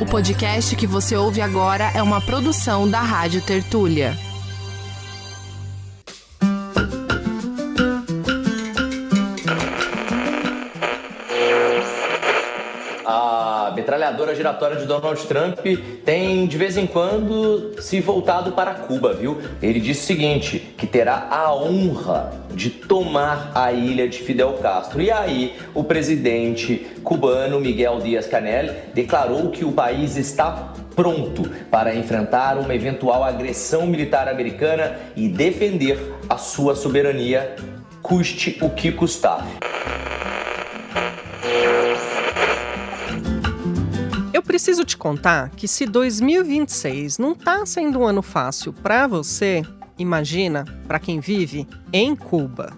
O podcast que você ouve agora é uma produção da Rádio Tertúlia. A metralhadora giratória de Donald Trump tem, de vez em quando, se voltado para Cuba, viu? Ele disse o seguinte, que terá a honra de tomar a ilha de Fidel Castro. E aí, o presidente cubano Miguel Díaz-Canel declarou que o país está pronto para enfrentar uma eventual agressão militar americana e defender a sua soberania, custe o que custar. Eu preciso te contar que se 2026 não tá sendo um ano fácil para você, imagina para quem vive em Cuba.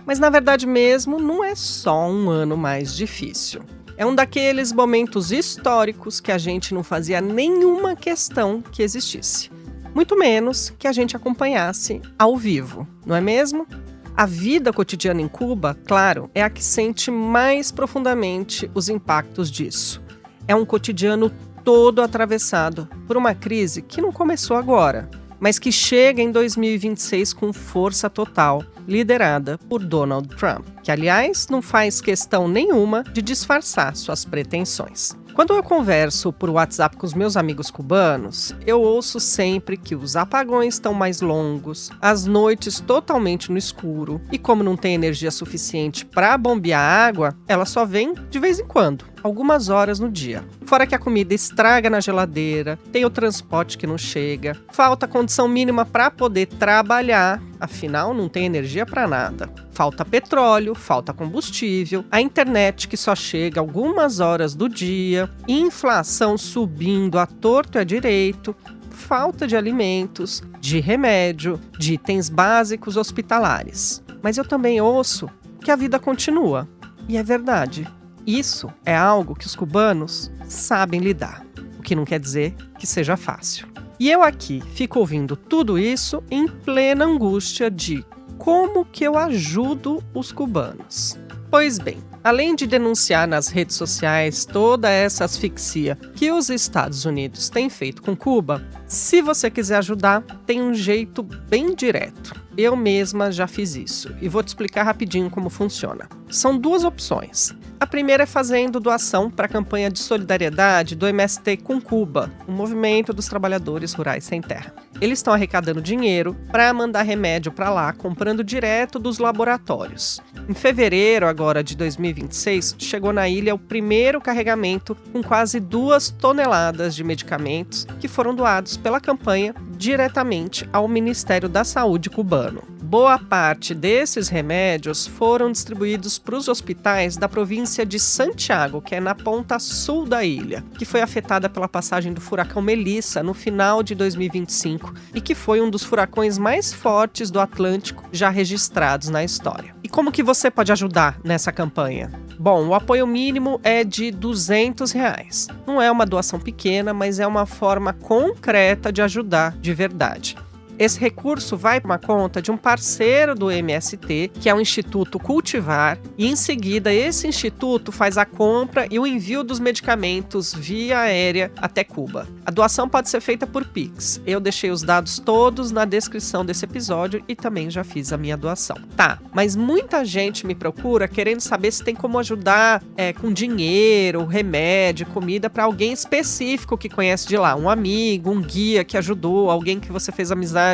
Mas na verdade mesmo não é só um ano mais difícil. É um daqueles momentos históricos que a gente não fazia nenhuma questão que existisse. Muito menos que a gente acompanhasse ao vivo, não é mesmo? A vida cotidiana em Cuba, claro, é a que sente mais profundamente os impactos disso. É um cotidiano todo atravessado por uma crise que não começou agora, mas que chega em 2026 com força total, liderada por Donald Trump, que, aliás, não faz questão nenhuma de disfarçar suas pretensões. Quando eu converso por WhatsApp com os meus amigos cubanos, eu ouço sempre que os apagões estão mais longos, as noites totalmente no escuro, e como não tem energia suficiente para bombear a água, ela só vem de vez em quando, algumas horas no dia. Fora que a comida estraga na geladeira, tem o transporte que não chega, falta condição mínima para poder trabalhar, afinal não tem energia para nada. Falta petróleo, falta combustível, a internet que só chega algumas horas do dia, inflação subindo à torto e à direito, falta de alimentos, de remédio, de itens básicos hospitalares. Mas eu também ouço que a vida continua. E é verdade. Isso é algo que os cubanos sabem lidar, o que não quer dizer que seja fácil. E eu aqui fico ouvindo tudo isso em plena angústia de como que eu ajudo os cubanos. Pois bem, além de denunciar nas redes sociais toda essa asfixia que os Estados Unidos têm feito com Cuba, se você quiser ajudar, tem um jeito bem direto. Eu mesma já fiz isso e vou te explicar rapidinho como funciona. São duas opções. A primeira é fazendo doação para a campanha de solidariedade do MST com Cuba, o Movimento dos Trabalhadores Rurais Sem Terra. Eles estão arrecadando dinheiro para mandar remédio para lá, comprando direto dos laboratórios. Em fevereiro agora de 2026, chegou na ilha o primeiro carregamento com quase 2 toneladas de medicamentos que foram doados pela campanha diretamente ao Ministério da Saúde cubano. Boa parte desses remédios foram distribuídos para os hospitais da província de Santiago, que é na ponta sul da ilha, que foi afetada pela passagem do furacão Melissa no final de 2025 e que foi um dos furacões mais fortes do Atlântico já registrados na história. E como que você pode ajudar nessa campanha? Bom, o apoio mínimo é de R$200. Não é uma doação pequena, mas é uma forma concreta de ajudar de verdade. Esse recurso vai para uma conta de um parceiro do MST, que é o Instituto Cultivar, e em seguida esse instituto faz a compra e o envio dos medicamentos via aérea até Cuba. A doação pode ser feita por Pix. Eu deixei os dados todos na descrição desse episódio e também já fiz a minha doação. Tá, mas muita gente me procura querendo saber se tem como ajudar com dinheiro, remédio, comida para alguém específico que conhece de lá. Um amigo, um guia que ajudou, alguém que você fez amizade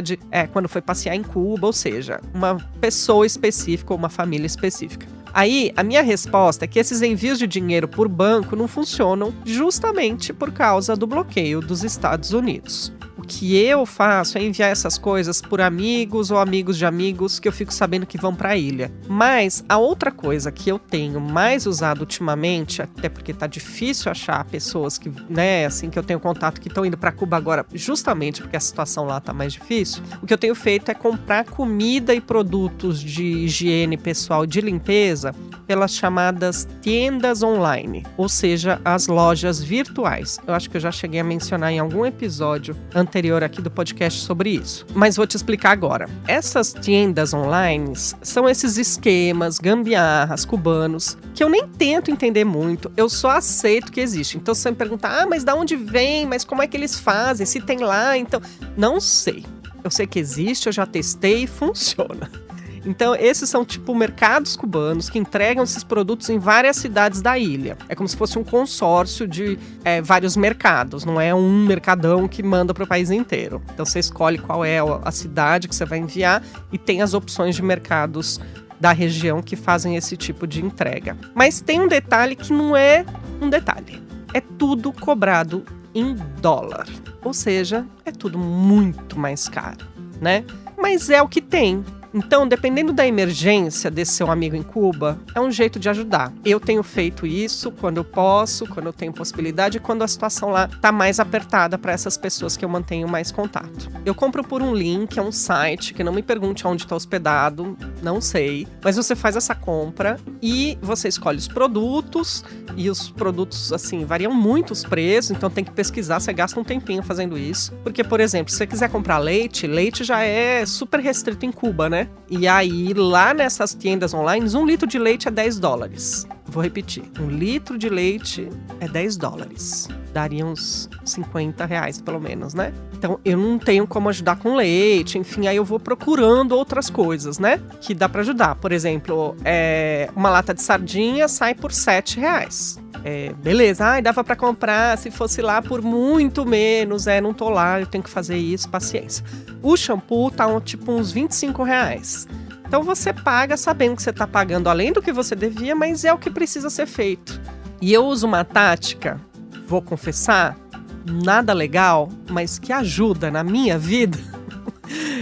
quando foi passear em Cuba, ou seja, uma pessoa específica ou uma família específica. Aí, a minha resposta é que esses envios de dinheiro por banco não funcionam justamente por causa do bloqueio dos Estados Unidos. O que eu faço é enviar essas coisas por amigos ou amigos de amigos que eu fico sabendo que vão para a ilha. Mas a outra coisa que eu tenho mais usado ultimamente, até porque tá difícil achar pessoas que, assim, que eu tenho contato que estão indo para Cuba agora, justamente porque a situação lá tá mais difícil, o que eu tenho feito é comprar comida e produtos de higiene pessoal, de limpeza, pelas chamadas tiendas online, ou seja, as lojas virtuais. Eu acho que eu já cheguei a mencionar em algum episódio anterior aqui do podcast sobre isso, mas vou te explicar agora. Essas tiendas online são esses esquemas, gambiarras cubanos, que eu nem tento entender muito, eu só aceito que existe. Então, se você me perguntar, mas da onde vem? Mas como é que eles fazem? Se tem lá, então... Não sei. Eu sei que existe, eu já testei e funciona. Então, esses são tipo mercados cubanos que entregam esses produtos em várias cidades da ilha. É como se fosse um consórcio de vários mercados, não é um mercadão que manda para o país inteiro. Então, você escolhe qual é a cidade que você vai enviar e tem as opções de mercados da região que fazem esse tipo de entrega. Mas tem um detalhe que não é um detalhe. É tudo cobrado em dólar. Ou seja, é tudo muito mais caro, né? Mas é o que tem. Então, dependendo da emergência desse seu amigo em Cuba, é um jeito de ajudar. Eu tenho feito isso quando eu posso, quando eu tenho possibilidade e quando a situação lá tá mais apertada para essas pessoas que eu mantenho mais contato. Eu compro por um link, é um site, que não me pergunte onde está hospedado, não sei. Mas você faz essa compra e você escolhe os produtos, e os produtos, assim, variam muito os preços, então tem que pesquisar, você gasta um tempinho fazendo isso. Porque, por exemplo, se você quiser comprar leite já é super restrito em Cuba, né? E aí, lá nessas tiendas online, 1 litro de leite é $10. Vou repetir, 1 litro de leite é $10. Daria uns R$50 pelo menos, né? Então, eu não tenho como ajudar com leite, enfim, aí eu vou procurando outras coisas, né? Que dá pra ajudar. Por exemplo, uma lata de sardinha sai por R$7. Beleza, dava pra comprar se fosse lá por muito menos, não tô lá, eu tenho que fazer isso, paciência. O shampoo tá tipo uns R$25. Então você paga sabendo que você tá pagando além do que você devia, mas é o que precisa ser feito. E eu uso uma tática, vou confessar, nada legal, mas que ajuda na minha vida.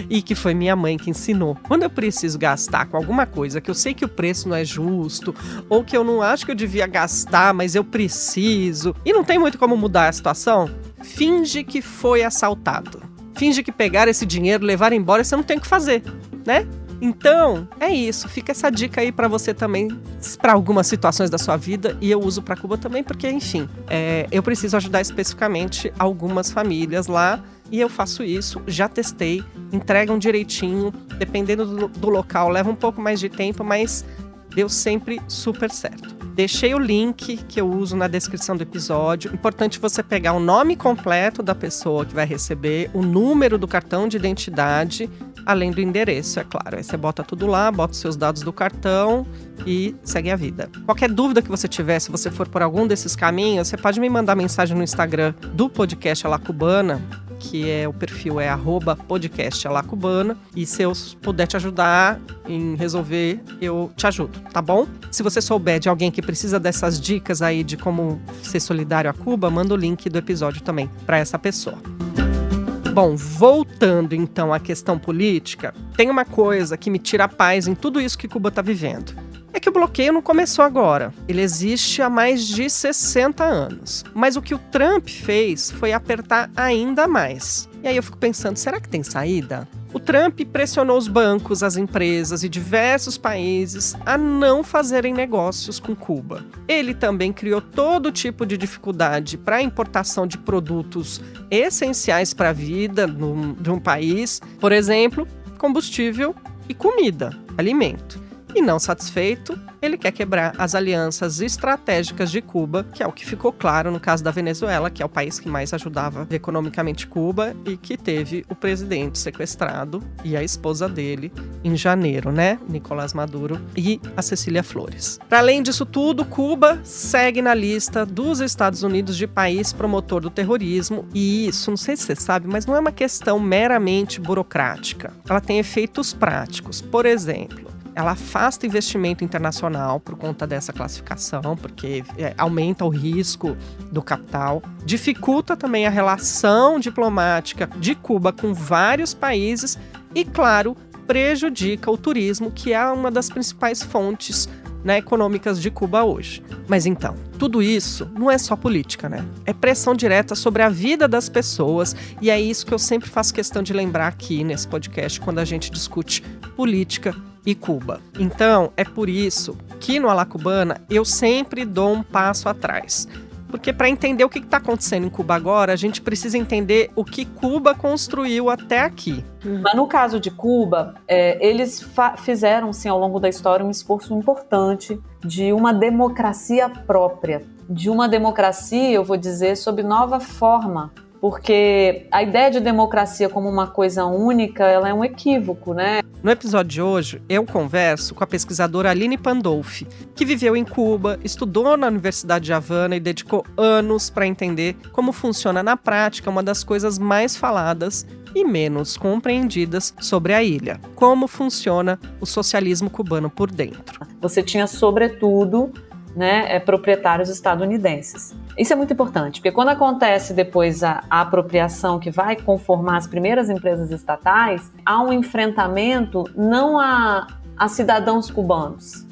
E que foi minha mãe que ensinou. Quando eu preciso gastar com alguma coisa que eu sei que o preço não é justo, ou que eu não acho que eu devia gastar, mas eu preciso, e não tem muito como mudar a situação, finge que foi assaltado. Finge que pegaram esse dinheiro, levaram embora e você não tem o que fazer, né? Então, é isso. Fica essa dica aí pra você também, pra algumas situações da sua vida, e eu uso pra Cuba também, porque, enfim, eu preciso ajudar especificamente algumas famílias lá, e eu faço isso, já testei, entregam direitinho, dependendo do local, leva um pouco mais de tempo, mas deu sempre super certo. Deixei o link que eu uso na descrição do episódio. Importante você pegar o nome completo da pessoa que vai receber, o número do cartão de identidade, além do endereço, é claro. Aí você bota tudo lá, bota os seus dados do cartão e segue a vida. Qualquer dúvida que você tiver, se você for por algum desses caminhos, você pode me mandar mensagem no Instagram do podcast A La Cubana, que o perfil é @podcastalacubana, e se eu puder te ajudar em resolver, eu te ajudo, tá bom? Se você souber de alguém que precisa dessas dicas aí de como ser solidário a Cuba, manda o link do episódio também para essa pessoa. Bom, voltando então à questão política, tem uma coisa que me tira a paz em tudo isso que Cuba está vivendo. É que o bloqueio não começou agora. Ele existe há mais de 60 anos. Mas o que o Trump fez foi apertar ainda mais. E aí eu fico pensando, será que tem saída? O Trump pressionou os bancos, as empresas e diversos países a não fazerem negócios com Cuba. Ele também criou todo tipo de dificuldade para a importação de produtos essenciais para a vida de um país. Por exemplo, combustível e comida, alimento. E não satisfeito, ele quer quebrar as alianças estratégicas de Cuba, que é o que ficou claro no caso da Venezuela, que é o país que mais ajudava economicamente Cuba e que teve o presidente sequestrado e a esposa dele em janeiro, né? Nicolás Maduro e a Cecília Flores. Para além disso tudo, Cuba segue na lista dos Estados Unidos de país promotor do terrorismo, e isso, não sei se você sabe, mas não é uma questão meramente burocrática. Ela tem efeitos práticos. Por exemplo, ela afasta investimento internacional por conta dessa classificação, porque aumenta o risco do capital. Dificulta também a relação diplomática de Cuba com vários países e, claro, prejudica o turismo, que é uma das principais fontes, né, econômicas de Cuba hoje. Mas então, tudo isso não é só política, né? É pressão direta sobre a vida das pessoas, e é isso que eu sempre faço questão de lembrar aqui nesse podcast quando a gente discute política e Cuba. Então, é por isso que no Alá Cubana eu sempre dou um passo atrás. Porque para entender o que está acontecendo em Cuba agora, a gente precisa entender o que Cuba construiu até aqui. Mas no caso de Cuba, eles fizeram, sim, ao longo da história, um esforço importante de uma democracia própria. De uma democracia, eu vou dizer, sob nova forma. Porque a ideia de democracia como uma coisa única, ela é um equívoco, né? No episódio de hoje, eu converso com a pesquisadora Aline Pandolfi, que viveu em Cuba, estudou na Universidade de Havana e dedicou anos para entender como funciona na prática uma das coisas mais faladas e menos compreendidas sobre a ilha. Como funciona o socialismo cubano por dentro. Você tinha, sobretudo, proprietários estadunidenses. Isso é muito importante, porque quando acontece depois a apropriação que vai conformar as primeiras empresas estatais, há um enfrentamento não a cidadãos cubanos,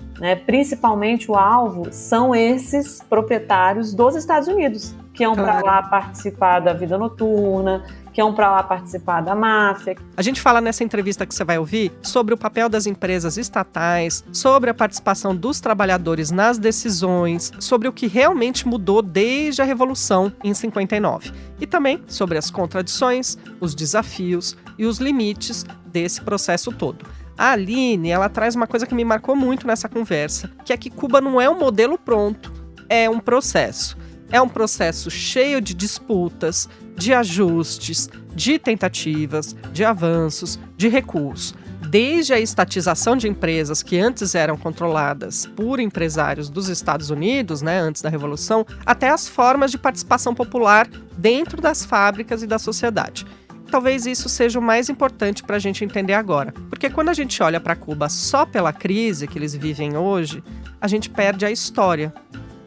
principalmente o alvo são esses proprietários dos Estados Unidos, que iam para lá participar da vida noturna, que iam para lá participar da máfia. A gente fala nessa entrevista que você vai ouvir sobre o papel das empresas estatais, sobre a participação dos trabalhadores nas decisões, sobre o que realmente mudou desde a Revolução em 59. E também sobre as contradições, os desafios e os limites desse processo todo. A Aline, ela traz uma coisa que me marcou muito nessa conversa, que é que Cuba não é um modelo pronto, é um processo. É um processo cheio de disputas, de ajustes, de tentativas, de avanços, de recuos. Desde a estatização de empresas que antes eram controladas por empresários dos Estados Unidos, antes da Revolução, até as formas de participação popular dentro das fábricas e da sociedade. Talvez isso seja o mais importante para a gente entender agora. Porque quando a gente olha para Cuba só pela crise que eles vivem hoje, a gente perde a história.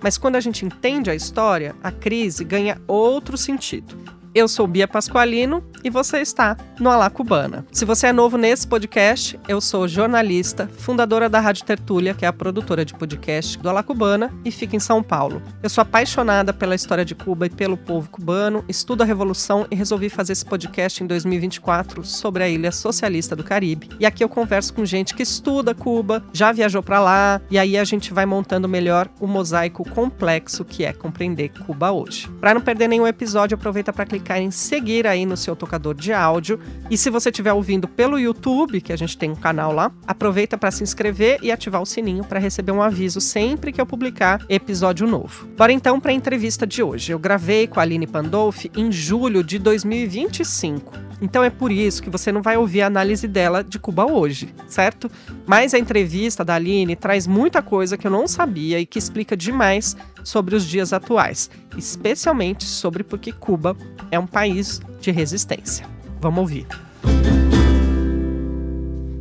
Mas quando a gente entende a história, a crise ganha outro sentido. Eu sou Bia Pasqualino e você está no Alá Cubana. Se você é novo nesse podcast, eu sou jornalista, fundadora da Rádio Tertúlia, que é a produtora de podcast do Alá Cubana e fica em São Paulo. Eu sou apaixonada pela história de Cuba e pelo povo cubano, estudo a Revolução e resolvi fazer esse podcast em 2024 sobre a ilha socialista do Caribe. E aqui eu converso com gente que estuda Cuba, já viajou para lá, e aí a gente vai montando melhor o mosaico complexo que é compreender Cuba hoje. Para não perder nenhum episódio, aproveita para clicar em seguir aí no seu tocador de áudio. E se você estiver ouvindo pelo YouTube, que a gente tem um canal lá, aproveita para se inscrever e ativar o sininho para receber um aviso sempre que eu publicar episódio novo. Bora então para a entrevista de hoje. Eu gravei com a Aline Pandolfi em julho de 2025. Então é por isso que você não vai ouvir a análise dela de Cuba hoje, certo? Mas a entrevista da Aline traz muita coisa que eu não sabia e que explica demais sobre os dias atuais, especialmente sobre por que Cuba é um país de resistência. Vamos ouvir.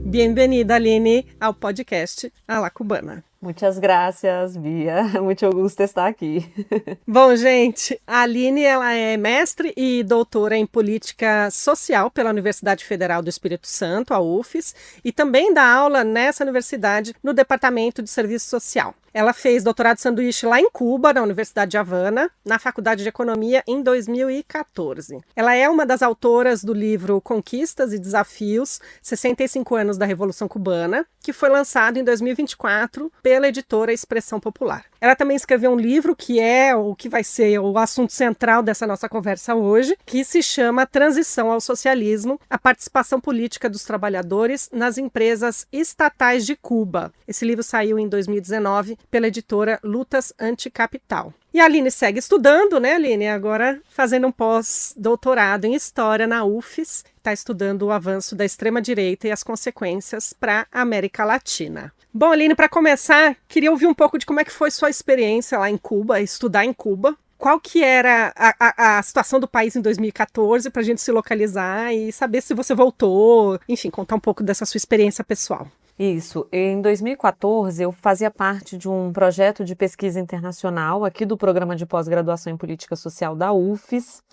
Bem-vinda, Aline, ao podcast Alá Cubana. Muitas graças, Bia. Muito gosto de estar aqui. Bom, gente, a Aline ela é mestre e doutora em política social pela Universidade Federal do Espírito Santo, a UFES, e também dá aula nessa universidade no Departamento de Serviço Social. Ela fez doutorado sanduíche lá em Cuba, na Universidade de Havana, na Faculdade de Economia, em 2014. Ela é uma das autoras do livro Conquistas e Desafios, 65 anos da Revolução Cubana, que foi lançado em 2024 pela editora Expressão Popular. Ela também escreveu um livro que é o que vai ser o assunto central dessa nossa conversa hoje, que se chama Transição ao Socialismo, a participação política dos trabalhadores nas empresas estatais de Cuba. Esse livro saiu em 2019 pela editora Lutas Anticapital. E a Aline segue estudando, né, Aline? Agora fazendo um pós-doutorado em História na UFES. Está estudando o avanço da extrema-direita e as consequências para a América Latina. Bom, Aline, para começar, queria ouvir um pouco de como é que foi sua experiência lá em Cuba, estudar em Cuba. Qual que era a situação do país em 2014 para a gente se localizar e saber se você voltou, enfim, contar um pouco dessa sua experiência pessoal. Isso. Em 2014, eu fazia parte de um projeto de pesquisa internacional aqui do Programa de Pós-Graduação em Política Social da UFES.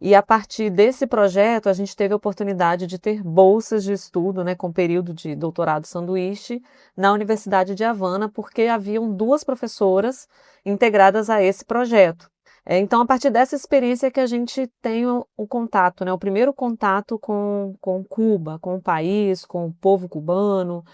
E a partir desse projeto, a gente teve a oportunidade de ter bolsas de estudo, com período de doutorado sanduíche, na Universidade de Havana, porque haviam 2 professoras integradas a esse projeto. Então, a partir dessa experiência que a gente tem o contato, o primeiro contato com Cuba, com o país, com o povo cubano,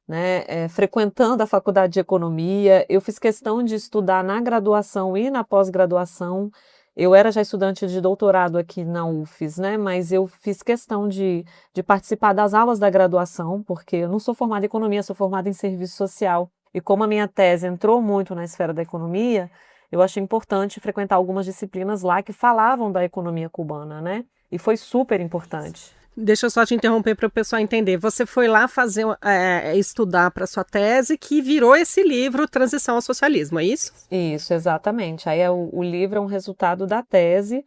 né, frequentando a faculdade de economia. Eu fiz questão de estudar na graduação e na pós-graduação. Eu era já estudante de doutorado aqui na UFES, né, mas eu fiz questão de participar das aulas da graduação, porque eu não sou formada em economia, sou formada em serviço social. E como a minha tese entrou muito na esfera da economia, eu achei importante frequentar algumas disciplinas lá que falavam da economia cubana, né? E foi super importante. Deixa eu só te interromper para o pessoal entender. Você foi lá fazer estudar para sua tese, que virou esse livro Transição ao Socialismo, é isso? Isso, exatamente. Aí o livro é um resultado da tese,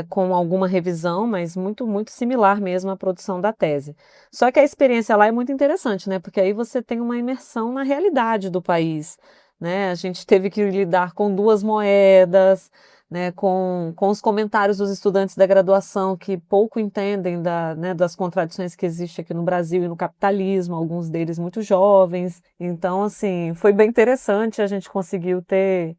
com alguma revisão, mas muito, muito similar mesmo à produção da tese. Só que a experiência lá é muito interessante, né? Porque aí você tem uma imersão na realidade do país, né? A gente teve que lidar com duas moedas, né, com os comentários dos estudantes da graduação que pouco entendem das contradições que existem aqui no Brasil e no capitalismo, alguns deles muito jovens. Então, assim, foi bem interessante, a gente conseguiu ter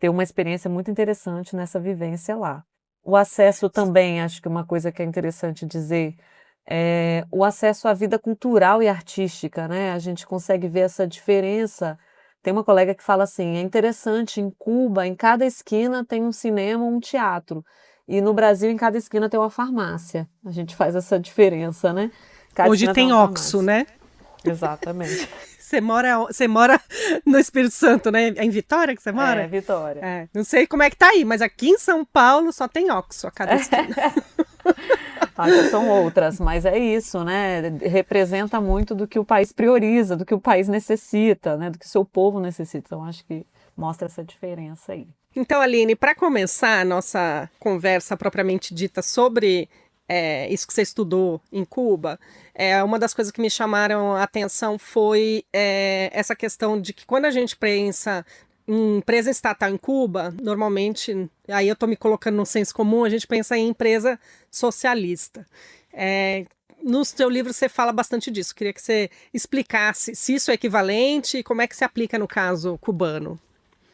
uma experiência muito interessante nessa vivência lá. O acesso também, acho que uma coisa que é interessante dizer, é o acesso à vida cultural e artística, né? A gente consegue ver essa diferença. Tem uma colega que fala assim, é interessante, em Cuba, em cada esquina tem um cinema, um teatro. E no Brasil, em cada esquina tem uma farmácia. A gente faz essa diferença, né? Cada Hoje tem Oxxo, né? Exatamente. Você mora no Espírito Santo, né? É em Vitória que você mora? É, Vitória. Não sei como é que tá aí, mas aqui em São Paulo só tem Oxxo a cada esquina. Já são outras, mas é isso, né? Representa muito do que o país prioriza, do que o país necessita, né? Do que o seu povo necessita. Então, acho que mostra essa diferença aí. Então, Aline, para começar a nossa conversa propriamente dita sobre isso que você estudou em Cuba, uma das coisas que me chamaram a atenção foi essa questão de que quando a gente pensa em empresa estatal em Cuba, normalmente, aí eu estou me colocando no senso comum, a gente pensa em empresa socialista. No seu livro você fala bastante disso, queria que você explicasse se isso é equivalente e como é que se aplica no caso cubano.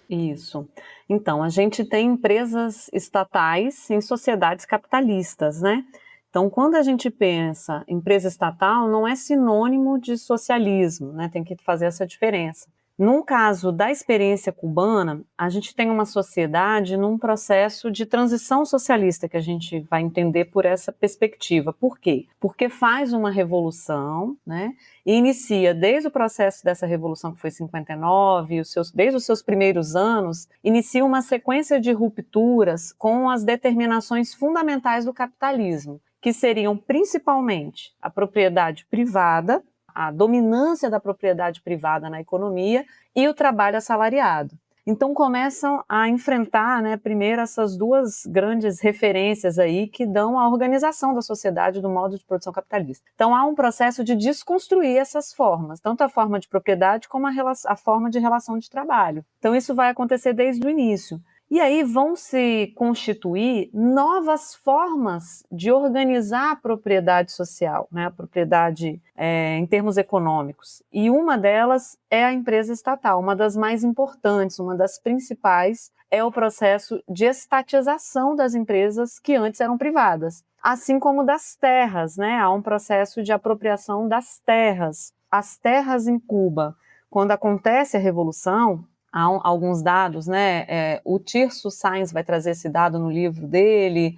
Isso. Então, a gente tem empresas estatais em sociedades capitalistas, né? Então, quando a gente pensa em empresa estatal, não é sinônimo de socialismo, né? Tem que fazer essa diferença. No caso da experiência cubana, a gente tem uma sociedade num processo de transição socialista, que a gente vai entender por essa perspectiva. Por quê? Porque faz uma revolução, né? E inicia, desde o processo dessa revolução, que foi em 59, desde os seus primeiros anos, inicia uma sequência de rupturas com as determinações fundamentais do capitalismo, que seriam principalmente a propriedade privada, a dominância da propriedade privada na economia e o trabalho assalariado. Então começam a enfrentar, né, primeiro essas duas grandes referências aí que dão a organização da sociedade do modo de produção capitalista. Então há um processo de desconstruir essas formas, tanto a forma de propriedade como a forma de relação de trabalho. Então isso vai acontecer desde o início. E aí vão se constituir novas formas de organizar a propriedade social, né? A propriedade em termos econômicos. E uma delas é a empresa estatal, uma das mais importantes, uma das principais, é o processo de estatização das empresas que antes eram privadas. Assim como das terras, né? Há um processo de apropriação das terras. As terras em Cuba, quando acontece a Revolução, há alguns dados, né? O Tirso Sainz vai trazer esse dado no livro dele,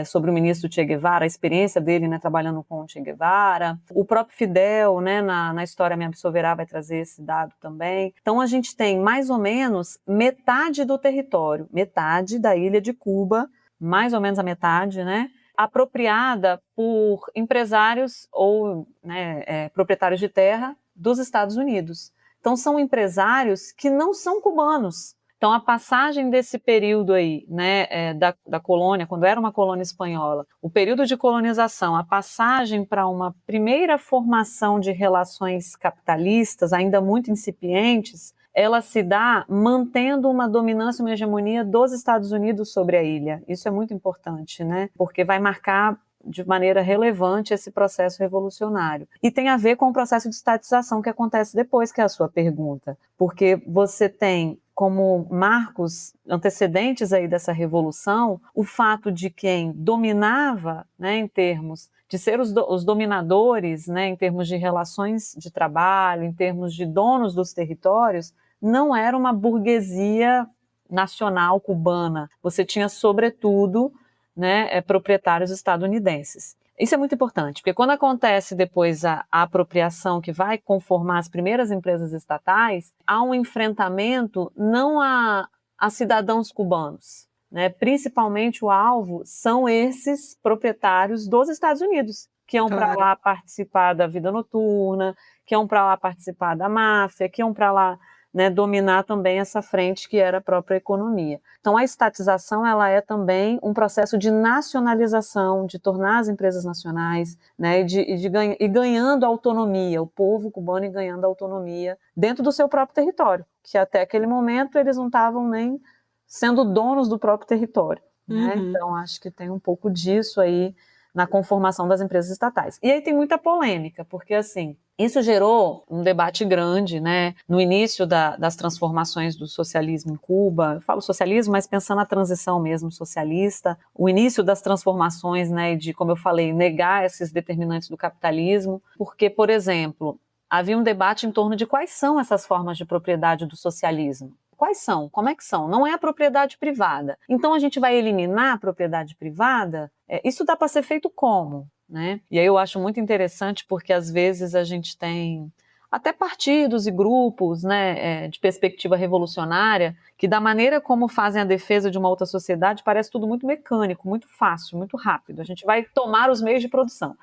sobre o ministro Che Guevara, a experiência dele, né, trabalhando com o Che Guevara. O próprio Fidel, né, na História Me Absolverá, vai trazer esse dado também. Então, a gente tem mais ou menos metade do território, metade da ilha de Cuba, mais ou menos a metade, né, apropriada por empresários ou, né, proprietários de terra dos Estados Unidos. Então, são empresários que não são cubanos. Então, a passagem desse período aí, né, da colônia, quando era uma colônia espanhola, o período de colonização, a passagem para uma primeira formação de relações capitalistas, ainda muito incipientes, ela se dá mantendo uma dominância, uma hegemonia dos Estados Unidos sobre a ilha. Isso é muito importante, né, porque vai marcar de maneira relevante esse processo revolucionário. E tem a ver com o processo de estatização que acontece depois, que é a sua pergunta. Porque você tem como marcos antecedentes aí dessa revolução, o fato de quem dominava, né, em termos de ser os dominadores, né, em termos de relações de trabalho, em termos de donos dos territórios, não era uma burguesia nacional cubana. Você tinha, sobretudo, né, proprietários estadunidenses. Isso é muito importante, porque quando acontece depois a apropriação que vai conformar as primeiras empresas estatais, há um enfrentamento não a cidadãos cubanos, né? Principalmente o alvo são esses proprietários dos Estados Unidos, que iam para lá participar da vida noturna, que iam para lá participar da máfia, que iam para lá, né, dominar também essa frente que era a própria economia. Então, a estatização ela é também um processo de nacionalização, de tornar as empresas nacionais, né, e ganhando autonomia, o povo cubano e ganhando autonomia dentro do seu próprio território, que até aquele momento eles não estavam nem sendo donos do próprio território. Né? Então, acho que tem um pouco disso aí na conformação das empresas estatais. E aí tem muita polêmica, porque assim, isso gerou um debate grande, né? No início das transformações do socialismo em Cuba, eu falo socialismo, mas pensando na transição mesmo socialista, o início das transformações, né, de, como eu falei, negar esses determinantes do capitalismo, porque, por exemplo, havia um debate em torno de quais são essas formas de propriedade do socialismo. Quais são? Como é que são? Não é a propriedade privada. Então a gente vai eliminar a propriedade privada? Isso dá para ser feito como? Né? E aí eu acho muito interessante porque às vezes a gente tem até partidos e grupos, né, de perspectiva revolucionária que da maneira como fazem a defesa de uma outra sociedade parece tudo muito mecânico, muito fácil, muito rápido. A gente vai tomar os meios de produção.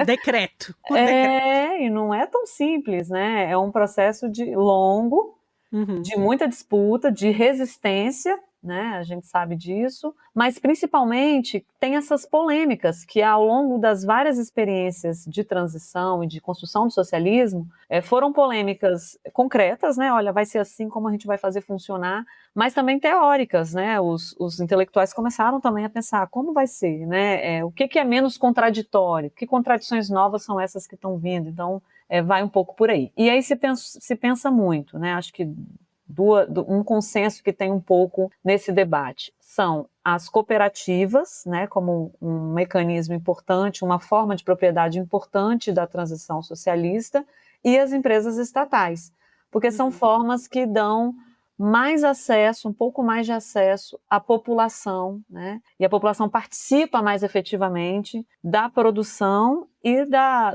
Decreto. E não é tão simples, né? É um processo longo, de muita disputa, de resistência, né? A gente sabe disso, mas principalmente tem essas polêmicas que ao longo das várias experiências de transição e de construção do socialismo, foram polêmicas concretas, né? Olha, vai ser assim como a gente vai fazer funcionar, mas também teóricas, né? Os intelectuais começaram também a pensar como vai ser, né? O que é menos contraditório? Que contradições novas são essas que estão vindo? Então, vai um pouco por aí. E aí se pensa muito, né? Acho que um consenso que tem um pouco nesse debate são as cooperativas, né, como um mecanismo importante, uma forma de propriedade importante da transição socialista, e as empresas estatais, porque são formas que dão mais acesso, um pouco mais de acesso à população, né? E a população participa mais efetivamente da produção e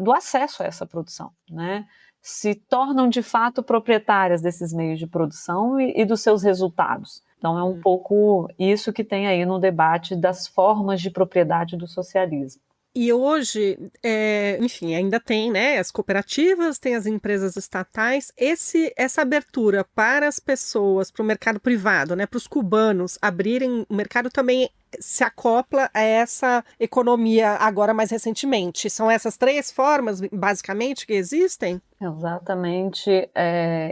do acesso a essa produção, né? Se tornam de fato proprietárias desses meios de produção e dos seus resultados. Então é um pouco isso que tem aí no debate das formas de propriedade do socialismo. E hoje, enfim, ainda tem, né, as cooperativas, tem as empresas estatais, essa abertura para as pessoas, para o mercado privado, né, para os cubanos abrirem o mercado também se acopla a essa economia agora mais recentemente. São essas três formas, basicamente, que existem? Exatamente,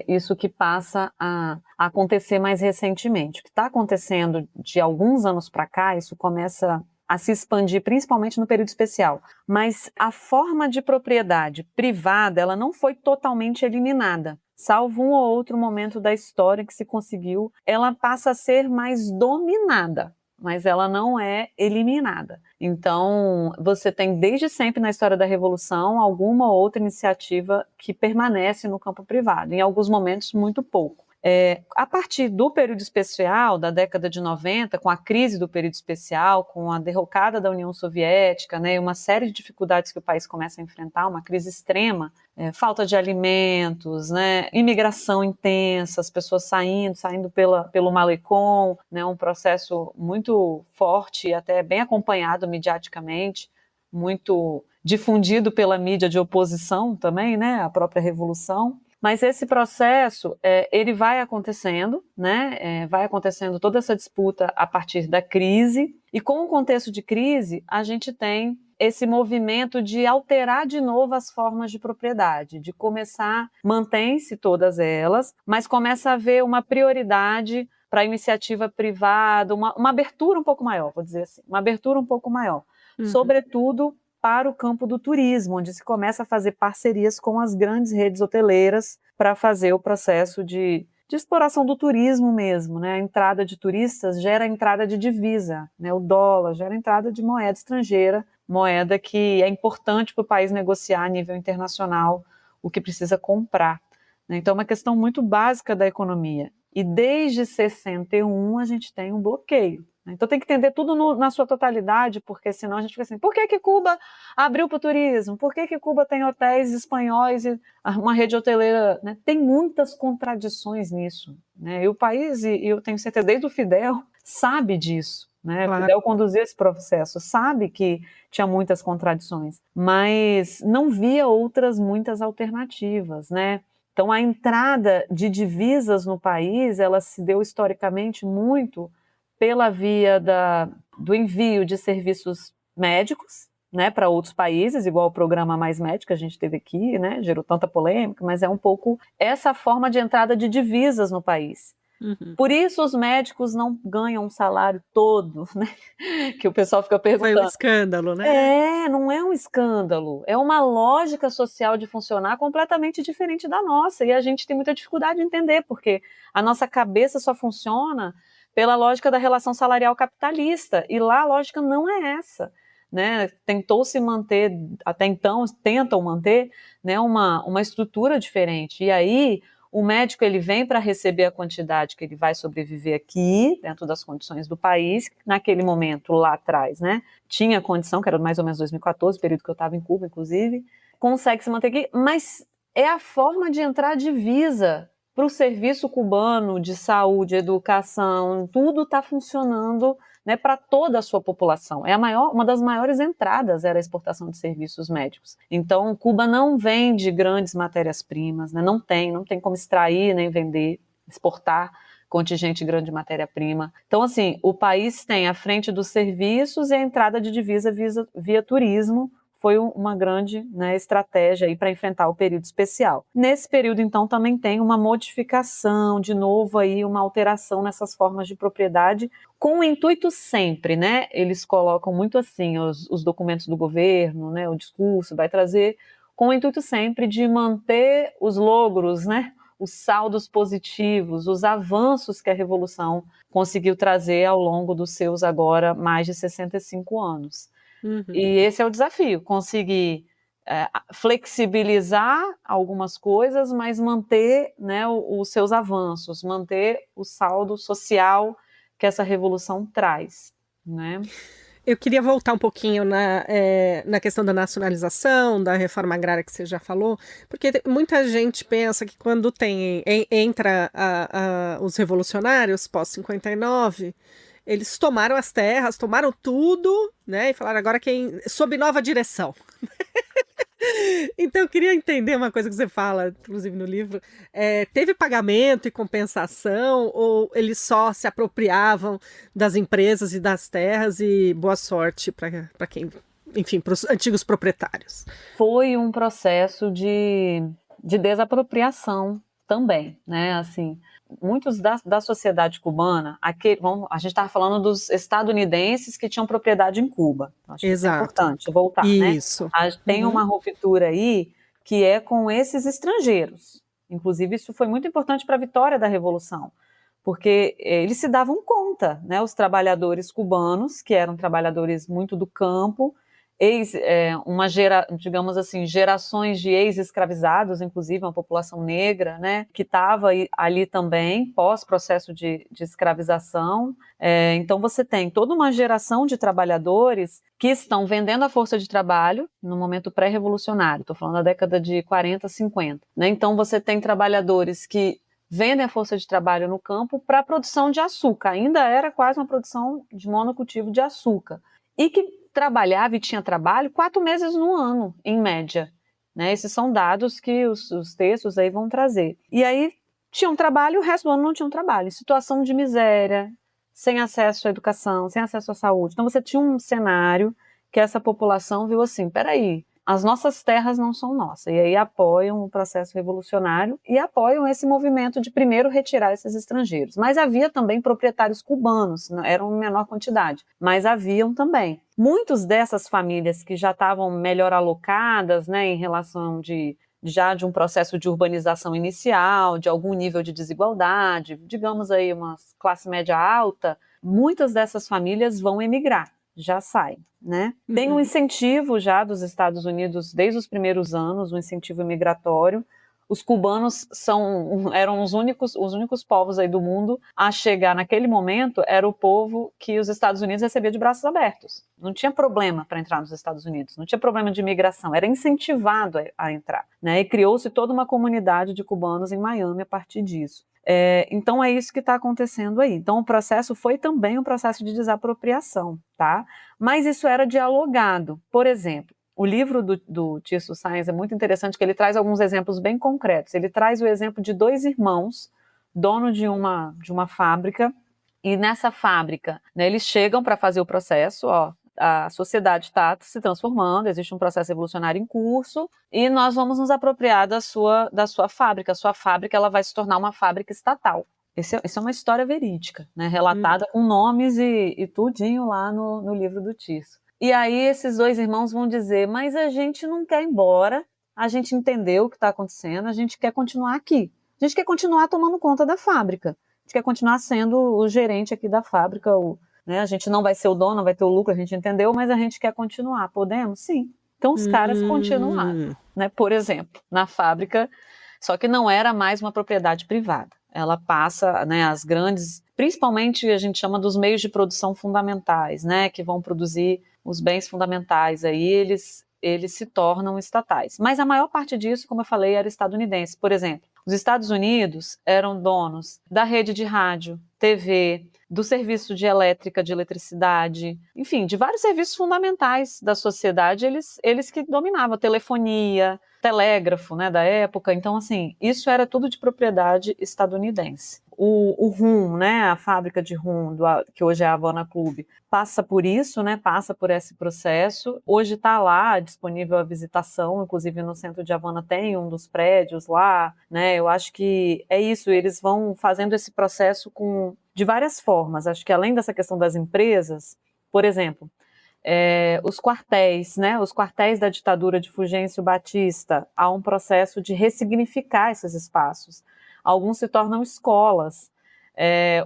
isso que passa a acontecer mais recentemente. O que está acontecendo de alguns anos para cá, isso começa a se expandir, principalmente no período especial. Mas a forma de propriedade privada, ela não foi totalmente eliminada. Salvo um ou outro momento da história que se conseguiu, ela passa a ser mais dominada, mas ela não é eliminada. Então, você tem desde sempre na história da Revolução alguma outra iniciativa que permanece no campo privado, em alguns momentos muito pouco. A partir do período especial, da década de 90, com a crise do período especial, com a derrocada da União Soviética, né, uma série de dificuldades que o país começa a enfrentar, uma crise extrema, falta de alimentos, né, imigração intensa, as pessoas saindo pelo Malecón, né, um processo muito forte e até bem acompanhado mediaticamente, muito difundido pela mídia de oposição também, né, à própria Revolução. Mas esse processo, ele vai acontecendo, né? Vai acontecendo toda essa disputa a partir da crise, e com o contexto de crise, a gente tem esse movimento de alterar de novo as formas de propriedade, de começar, mantém-se todas elas, mas começa a haver uma prioridade para a iniciativa privada, uma abertura um pouco maior, vou dizer assim, uma abertura um pouco maior, sobretudo para o campo do turismo, onde se começa a fazer parcerias com as grandes redes hoteleiras para fazer o processo de de exploração do turismo mesmo, né? A entrada de turistas gera a entrada de divisa, né? O dólar gera a entrada de moeda estrangeira, moeda que é importante para o país negociar a nível internacional o que precisa comprar, né? Então, é uma questão muito básica da economia. E desde 61 a gente tem um bloqueio. Então tem que entender tudo na sua totalidade, porque senão a gente fica assim, por que Cuba abriu para o turismo? Por que Cuba tem hotéis espanhóis e uma rede hoteleira? Né? Tem muitas contradições nisso. Né? E o país, e eu tenho certeza, desde o Fidel, sabe disso. Né? Claro. O Fidel conduziu esse processo, sabe que tinha muitas contradições, mas não via muitas alternativas, né? Então a entrada de divisas no país, ela se deu historicamente muito pela via do envio de serviços médicos, né, para outros países, igual o programa Mais Médico que a gente teve aqui, né, gerou tanta polêmica, mas é um pouco essa forma de entrada de divisas no país. Uhum. Por isso os médicos não ganham um salário todo, né, que o pessoal fica perguntando. Foi um escândalo, né? Não é um escândalo, é uma lógica social de funcionar completamente diferente da nossa, e a gente tem muita dificuldade de entender, porque a nossa cabeça só funciona pela lógica da relação salarial capitalista, e lá a lógica não é essa, né? Tentou-se manter, até então, tentam manter, né, uma estrutura diferente, e aí o médico ele vem para receber a quantidade que ele vai sobreviver aqui, dentro das condições do país, naquele momento, lá atrás, né, tinha condição, que era mais ou menos 2014, período que eu estava em Cuba, inclusive, consegue se manter aqui, mas é a forma de entrar divisa para o serviço cubano de saúde, educação, tudo está funcionando, né, para toda a sua população. Uma das maiores entradas era a exportação de serviços médicos. Então, Cuba não vende grandes matérias-primas, né, não tem como extrair, nem vender, exportar contingente grande de matéria-prima. Então, assim, o país tem a frente dos serviços e a entrada de divisa via turismo, foi uma grande, né, estratégia para enfrentar o período especial. Nesse período, então, também tem uma modificação, de novo, aí, uma alteração nessas formas de propriedade, com o intuito sempre, né? Eles colocam muito assim os documentos do governo, né, o discurso, vai trazer com o intuito sempre de manter os logros, né? Os saldos positivos, os avanços que a Revolução conseguiu trazer ao longo dos seus agora mais de 65 anos. Uhum. E esse é o desafio, conseguir flexibilizar algumas coisas, mas manter, né, os seus avanços, manter o saldo social que essa revolução traz, né? Eu queria voltar um pouquinho na questão da nacionalização, da reforma agrária que você já falou, porque muita gente pensa que quando entra os revolucionários pós-59, eles tomaram as terras, tomaram tudo, né? E falaram agora sob nova direção. Então eu queria entender uma coisa que você fala, inclusive no livro, teve pagamento e compensação ou eles só se apropriavam das empresas e das terras e boa sorte para quem, enfim, para os antigos proprietários? Foi um processo de desapropriação também, né? Assim, muitos da sociedade cubana, a gente estava falando dos estadunidenses que tinham propriedade em Cuba. Acho que isso é importante voltar, isso, né? Tem uma ruptura aí que é com esses estrangeiros. Inclusive, isso foi muito importante para a vitória da Revolução, porque eles se davam conta, né? Os cubanos, que eram trabalhadores muito do campo, digamos assim, gerações de ex-escravizados, inclusive uma população negra, né, que estava ali também, pós-processo de escravização. Então você tem toda uma geração de trabalhadores que estão vendendo a força de trabalho no momento pré-revolucionário, estou falando da década de 40, 50. Né? Então você tem trabalhadores que vendem a força de trabalho no campo para a produção de açúcar, ainda era quase uma produção de monocultivo de açúcar, e que trabalhava e tinha trabalho 4 meses no ano, em média. Né? Esses são dados que os textos aí vão trazer. E aí tinham trabalho e o resto do ano não tinham trabalho. Situação de miséria, sem acesso à educação, sem acesso à saúde. Então você tinha um cenário que essa população viu assim, peraí, as nossas terras não são nossas. E aí apoiam o processo revolucionário e apoiam esse movimento de primeiro retirar esses estrangeiros. Mas havia também proprietários cubanos, eram em menor quantidade, mas haviam também. Muitas dessas famílias que já estavam melhor alocadas, né, em relação de já de um processo de urbanização inicial, de algum nível de desigualdade, digamos aí uma classe média alta, muitas dessas famílias vão emigrar, já saem, né? Tem um incentivo já dos Estados Unidos desde os primeiros anos, um incentivo migratório. Os cubanos eram os únicos povos aí do mundo a chegar naquele momento, era o povo que os Estados Unidos recebia de braços abertos. Não tinha problema para entrar nos Estados Unidos, não tinha problema de imigração, era incentivado a entrar, né? E criou-se toda uma comunidade de cubanos em Miami a partir disso. Então é isso que está acontecendo aí. Então o processo foi também um processo de desapropriação, tá? Mas isso era dialogado. Por exemplo, o livro do Tirso Sáenz é muito interessante, que ele traz alguns exemplos bem concretos. Ele traz o exemplo de 2 irmãos, dono de uma fábrica, e nessa fábrica, né, eles chegam para fazer o processo, a sociedade está se transformando, existe um processo evolucionário em curso, e nós vamos nos apropriar da sua fábrica. A sua fábrica ela vai se tornar uma fábrica estatal. Isso é uma história verídica, né, relatada com nomes e tudinho lá no livro do Tirso. E aí esses 2 irmãos vão dizer, mas a gente não quer ir embora, a gente entendeu o que está acontecendo, a gente quer continuar aqui. A gente quer continuar tomando conta da fábrica. A gente quer continuar sendo o gerente aqui da fábrica. Né? A gente não vai ser o dono, não vai ter o lucro, a gente entendeu, mas a gente quer continuar. Podemos? Sim. Então os caras continuaram. Né? Por exemplo, na fábrica, só que não era mais uma propriedade privada. Ela passa, né, as grandes, principalmente a gente chama dos meios de produção fundamentais, né, que vão produzir os bens fundamentais, aí eles se tornam estatais. Mas a maior parte disso, como eu falei, era estadunidense. Por exemplo, os Estados Unidos eram donos da rede de rádio, TV, do serviço de elétrica, de eletricidade, enfim, de vários serviços fundamentais da sociedade, eles que dominavam, telefonia, telégrafo, né, da época. Então, assim, isso era tudo de propriedade estadunidense. O rum, né, a fábrica de rum, que hoje é a Havana Club, passa por isso, né, passa por esse processo. Hoje está lá disponível a visitação, inclusive no centro de Havana tem um dos prédios lá, né. Eu acho que é isso, eles vão fazendo esse processo de várias formas. Acho que além dessa questão das empresas, por exemplo, os quartéis, né, os quartéis da ditadura de Fulgêncio Batista, há um processo de ressignificar esses espaços. Alguns se tornam escolas.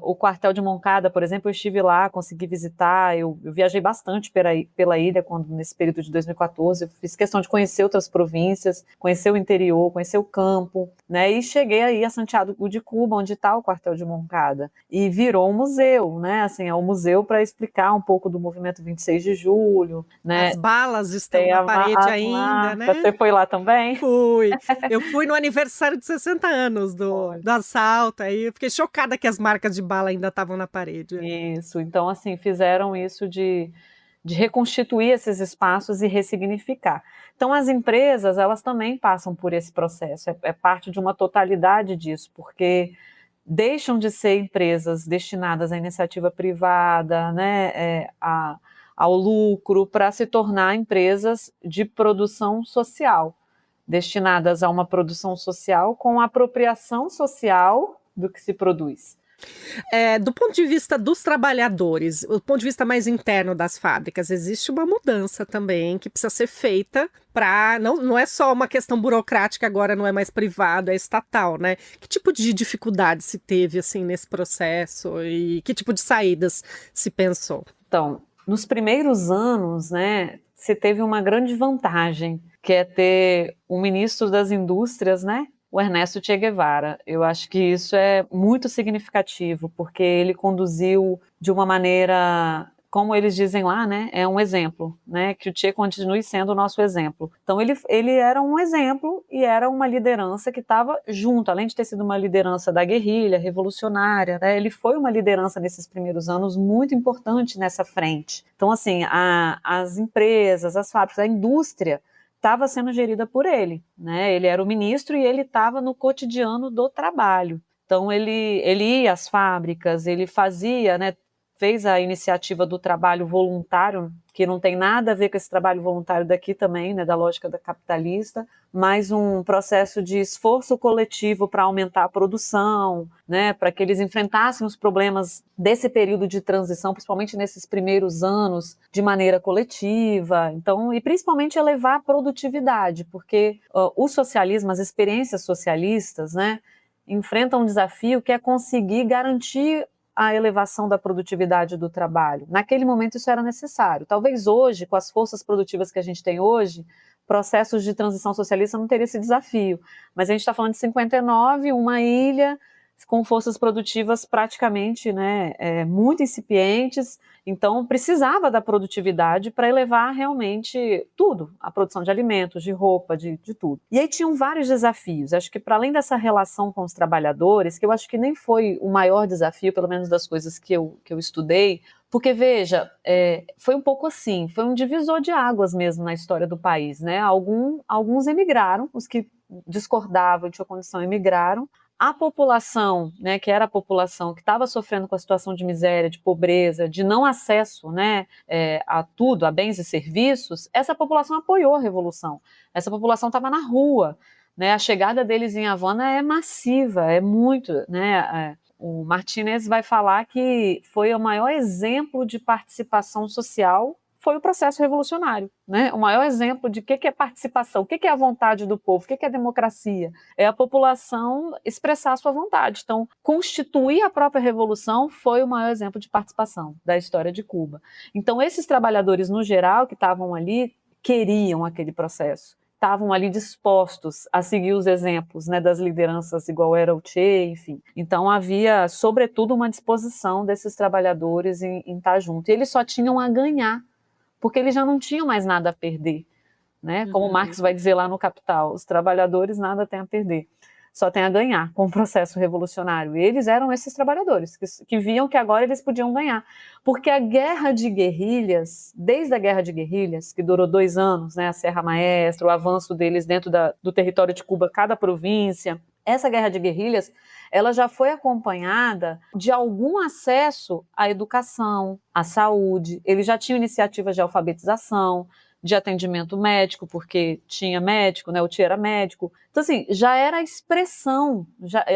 O quartel de Moncada, por exemplo, eu estive lá, consegui visitar, eu viajei bastante pela ilha nesse período de 2014, eu fiz questão de conhecer outras províncias, conhecer o interior, conhecer o campo, né, e cheguei aí a Santiago de Cuba, onde está o quartel de Moncada, e virou um museu, né, assim, é um museu para explicar um pouco do movimento 26 de julho, né. As balas estão na parede ainda, né? Você foi lá também? Eu fui no aniversário de 60 anos do assalto, aí eu fiquei chocada que as marcas de bala ainda estavam na parede. Isso, então assim, fizeram isso de reconstituir esses espaços e ressignificar. Então as empresas, elas também passam por esse processo, é parte de uma totalidade disso, porque deixam de ser empresas destinadas à iniciativa privada, né, ao lucro, para se tornar empresas de produção social, destinadas a uma produção social com apropriação social do que se produz. Do ponto de vista dos trabalhadores, o ponto de vista mais interno das fábricas, existe uma mudança também que precisa ser feita para... Não é só uma questão burocrática, agora não é mais privado, é estatal, né? Que tipo de dificuldade se teve assim, nesse processo e que tipo de saídas se pensou? Então, nos primeiros anos, né, se teve uma grande vantagem, que é ter o ministro das indústrias, né, o Ernesto Che Guevara. Eu acho que isso é muito significativo, porque ele conduziu de uma maneira, como eles dizem lá, né, é um exemplo, né, que o Che continue sendo o nosso exemplo. Então ele era um exemplo e era uma liderança que estava junto, além de ter sido uma liderança da guerrilha, revolucionária, né, ele foi uma liderança nesses primeiros anos muito importante nessa frente. Então, assim, as empresas, as fábricas, a indústria estava sendo gerida por ele, né? Ele era o ministro e ele estava no cotidiano do trabalho. Então ele ia às fábricas, ele fazia, né, fez a iniciativa do trabalho voluntário, que não tem nada a ver com esse trabalho voluntário daqui também, né, da lógica da capitalista, mas um processo de esforço coletivo para aumentar a produção, né, para que eles enfrentassem os problemas desse período de transição, principalmente nesses primeiros anos, de maneira coletiva. Então, e principalmente elevar a produtividade, porque o socialismo, as experiências socialistas, né, enfrentam um desafio que é conseguir garantir a elevação da produtividade do trabalho. Naquele momento isso era necessário. Talvez hoje, com as forças produtivas que a gente tem hoje, processos de transição socialista não teria esse desafio. Mas a gente está falando de 59, uma ilha com forças produtivas praticamente, né, muito incipientes, então precisava da produtividade para elevar realmente tudo, a produção de alimentos, de roupa, de tudo. E aí tinham vários desafios, acho que para além dessa relação com os trabalhadores, que eu acho que nem foi o maior desafio, pelo menos das coisas que eu estudei, porque, veja, foi um pouco assim, foi um divisor de águas mesmo na história do país, né? Alguns emigraram, os que discordavam e tinham condição emigraram. A população, né, que era a população que estava sofrendo com a situação de miséria, de pobreza, de não acesso, né, a tudo, a bens e serviços, essa população apoiou a Revolução. Essa população estava na rua, né, a chegada deles em Havana é massiva, é muito, né, o Martínez vai falar que foi o maior exemplo de participação social, foi o processo revolucionário, né? O maior exemplo de o que é participação, o que é a vontade do povo, o que é democracia, é a população expressar a sua vontade. Então, constituir a própria revolução foi o maior exemplo de participação da história de Cuba. Então, esses trabalhadores, no geral, que estavam ali, queriam aquele processo, estavam ali dispostos a seguir os exemplos, né, das lideranças igual era o Che, enfim. Então, havia, sobretudo, uma disposição desses trabalhadores em estar junto. E eles só tinham a ganhar, porque eles já não tinham mais nada a perder, né? Como Marx vai dizer lá no Capital, os trabalhadores nada têm a perder, só têm a ganhar com o processo revolucionário. E eles eram esses trabalhadores que viam que agora eles podiam ganhar, porque a guerra de guerrilhas, desde a guerra de guerrilhas, que durou 2 anos, né, a Serra Maestra, o avanço deles dentro do território de Cuba, cada província, essa guerra de guerrilhas, ela já foi acompanhada de algum acesso à educação, à saúde. Eles já tinham iniciativas de alfabetização, de atendimento médico, porque tinha médico, né? O Che era médico. Então, assim, já era a expressão,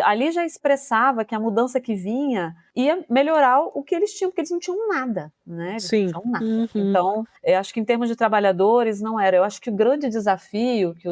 ali já expressava que a mudança que vinha ia melhorar o que eles tinham, porque eles não tinham nada, né? Eles Sim. não tinham nada. Então, eu acho que em termos de trabalhadores, não era. Eu acho que o grande desafio que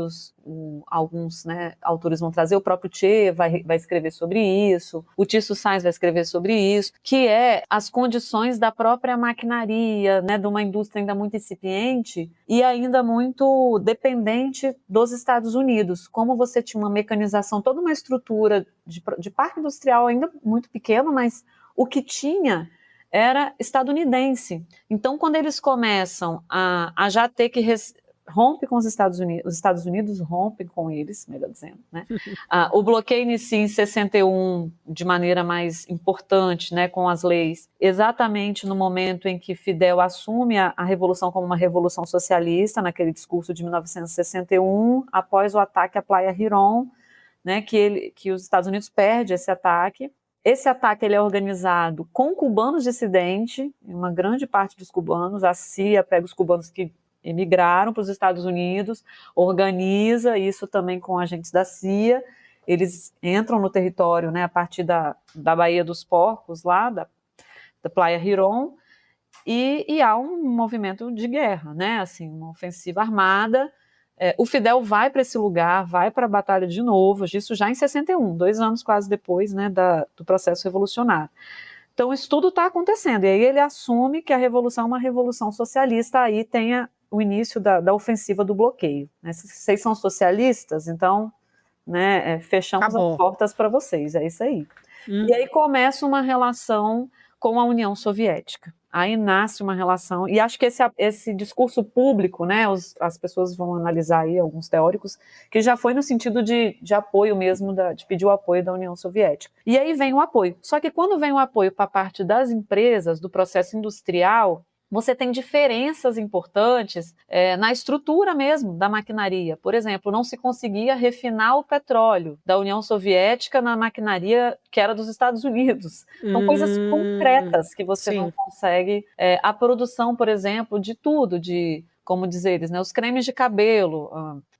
alguns, né, autores vão trazer, o próprio Che vai escrever sobre isso, o Tiso Sainz vai escrever sobre isso, que é as condições da própria maquinaria, né, de uma indústria ainda muito incipiente e ainda muito dependente dos Estados Unidos. Como você tinha uma mecanização, toda uma estrutura de parque industrial ainda muito pequeno, mas o que tinha era estadunidense. Então, quando eles começam a já ter que rompe com os Estados Unidos rompem com eles, melhor dizendo, né? O bloqueio inicia em 61 de maneira mais importante, né, com as leis, exatamente no momento em que Fidel assume a revolução como uma revolução socialista, naquele discurso de 1961, após o ataque à Playa Girón, né, que os Estados Unidos perdem esse ataque. Esse ataque ele é organizado com cubanos dissidentes, uma grande parte dos cubanos, a CIA pega os cubanos que emigraram para os Estados Unidos, organiza isso também com agentes da CIA, eles entram no território, né, a partir da Baía dos Porcos, lá da Playa Girón, e há um movimento de guerra, né, assim, uma ofensiva armada. O Fidel vai para esse lugar, vai para a batalha de novo, isso já em 61, 2 anos quase depois, né, do processo revolucionário. Então isso tudo está acontecendo, e aí ele assume que a revolução é uma revolução socialista, aí tem o início da ofensiva do bloqueio. Né? Se vocês são socialistas, então, né, fechamos as portas para vocês, é isso aí. E aí começa uma relação com a União Soviética. Aí nasce uma relação, e acho que esse discurso público, né, as pessoas vão analisar aí, alguns teóricos, que já foi no sentido de apoio mesmo, de pedir o apoio da União Soviética. E aí vem o apoio. Só que quando vem o apoio para a parte das empresas, do processo industrial, você tem diferenças importantes na estrutura mesmo da maquinaria. Por exemplo, não se conseguia refinar o petróleo da União Soviética na maquinaria que era dos Estados Unidos. Então, coisas concretas que você não consegue. A produção, por exemplo, de tudo, como dizer eles, né, os cremes de cabelo.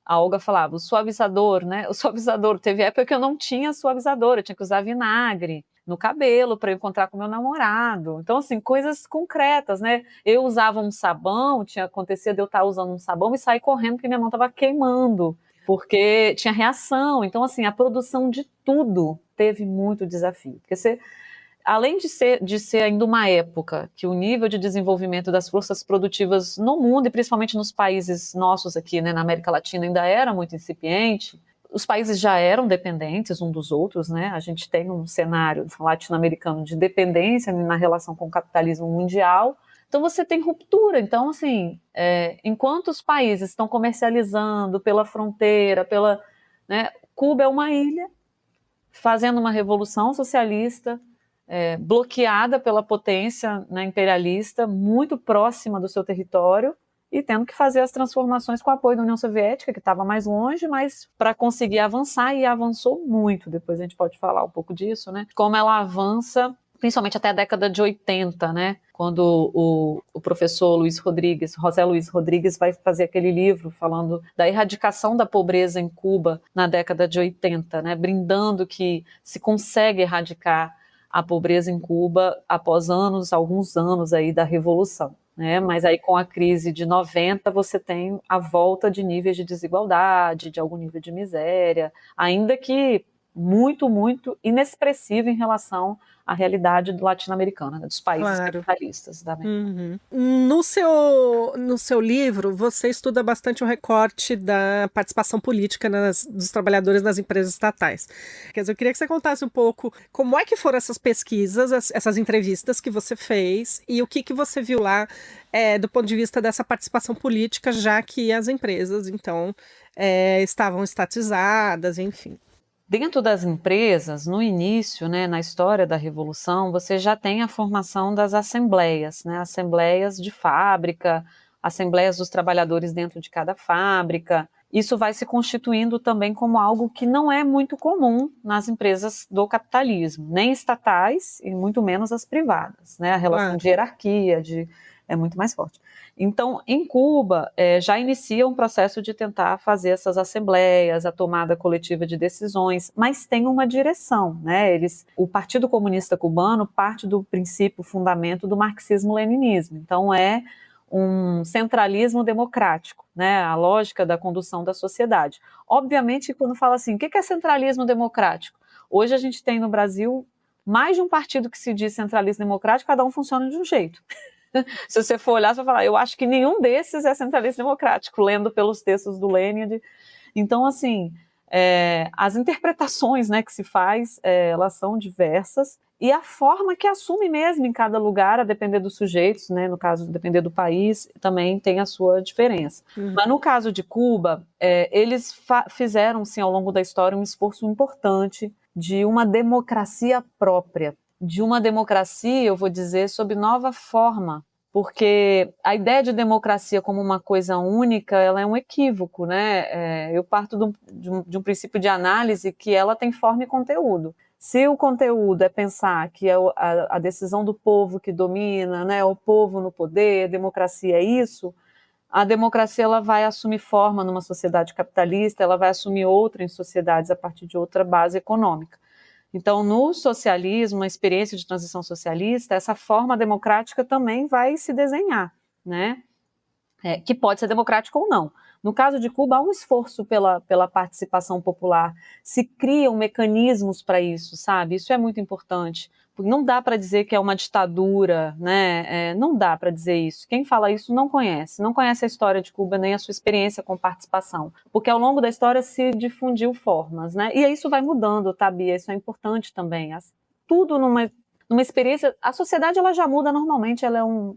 A Olga falava, o suavizador, né? O suavizador, teve época que eu não tinha suavizador, eu tinha que usar vinagre no cabelo para eu encontrar com meu namorado. Então, assim, coisas concretas, né? Eu usava um sabão, acontecia de eu estar usando um sabão e sair correndo porque minha mão estava queimando, porque tinha reação. Então, assim, a produção de tudo teve muito desafio. Porque além de ser ainda uma época que o nível de desenvolvimento das forças produtivas no mundo, e principalmente nos países nossos aqui, né, na América Latina, ainda era muito incipiente, os países já eram dependentes um dos outros, né? A gente tem um cenário latino-americano de dependência na relação com o capitalismo mundial. Então você tem ruptura. Então, assim, enquanto os países estão comercializando pela fronteira, né, Cuba é uma ilha fazendo uma revolução socialista, bloqueada pela potência, né, imperialista, muito próxima do seu território, e tendo que fazer as transformações com o apoio da União Soviética, que estava mais longe, mas para conseguir avançar, e avançou muito. Depois a gente pode falar um pouco disso, né? Como ela avança, principalmente até a década de 80, né? Quando o professor José Luiz Rodrigues, vai fazer aquele livro falando da erradicação da pobreza em Cuba na década de 80, né? Brindando que se consegue erradicar a pobreza em Cuba após alguns anos aí da Revolução. Né? Mas aí com a crise de 90 você tem a volta de níveis de desigualdade, de algum nível de miséria, ainda que muito, muito inexpressivo em relação à realidade latino-americana, né? Dos países capitalistas da América. No seu livro, você estuda bastante o recorte da participação política dos trabalhadores nas empresas estatais. Quer dizer, eu queria que você contasse um pouco como é que foram essas pesquisas, essas entrevistas que você fez e o que você viu lá do ponto de vista dessa participação política, já que as empresas, então, estavam estatizadas, enfim. Dentro das empresas, no início, né, na história da Revolução, você já tem a formação das assembleias, né, assembleias de fábrica, assembleias dos trabalhadores dentro de cada fábrica. Isso vai se constituindo também como algo que não é muito comum nas empresas do capitalismo, nem estatais e muito menos as privadas, né, a relação de hierarquia é muito mais forte. Então, em Cuba, já inicia um processo de tentar fazer essas assembleias, a tomada coletiva de decisões, mas tem uma direção, né? O Partido Comunista Cubano parte do princípio, fundamento do marxismo-leninismo. Então, é um centralismo democrático, né? A lógica da condução da sociedade. Obviamente, quando fala assim, o que é centralismo democrático? Hoje a gente tem no Brasil mais de um partido que se diz centralismo democrático, cada um funciona de um jeito. Se você for olhar, você vai falar, eu acho que nenhum desses é centralista democrático, lendo pelos textos do Lenin. Então, assim, as interpretações, né, que se faz, elas são diversas, e a forma que assume mesmo em cada lugar, a depender dos sujeitos, né, no caso, depender do país, também tem a sua diferença. Mas no caso de Cuba, eles fizeram, sim, ao longo da história, um esforço importante de uma democracia própria, de uma democracia, eu vou dizer, sob nova forma, porque a ideia de democracia como uma coisa única, ela é um equívoco, né? Eu parto de um princípio de análise que ela tem forma e conteúdo. Se o conteúdo é pensar que é a decisão do povo que domina, né? O povo no poder, democracia é isso, a democracia ela vai assumir forma numa sociedade capitalista, ela vai assumir outra em sociedades a partir de outra base econômica. Então, no socialismo, a experiência de transição socialista, essa forma democrática também vai se desenhar, né? Que pode ser democrática ou não. No caso de Cuba, há um esforço pela participação popular, se criam mecanismos para isso, sabe? Isso é muito importante. Não dá para dizer que é uma ditadura, né? Não dá para dizer isso. Quem fala isso não conhece a história de Cuba nem a sua experiência com participação, porque ao longo da história se difundiu formas, né? E isso vai mudando, tá, Bia? Isso é importante também. Tudo numa experiência, a sociedade ela já muda normalmente, ela é um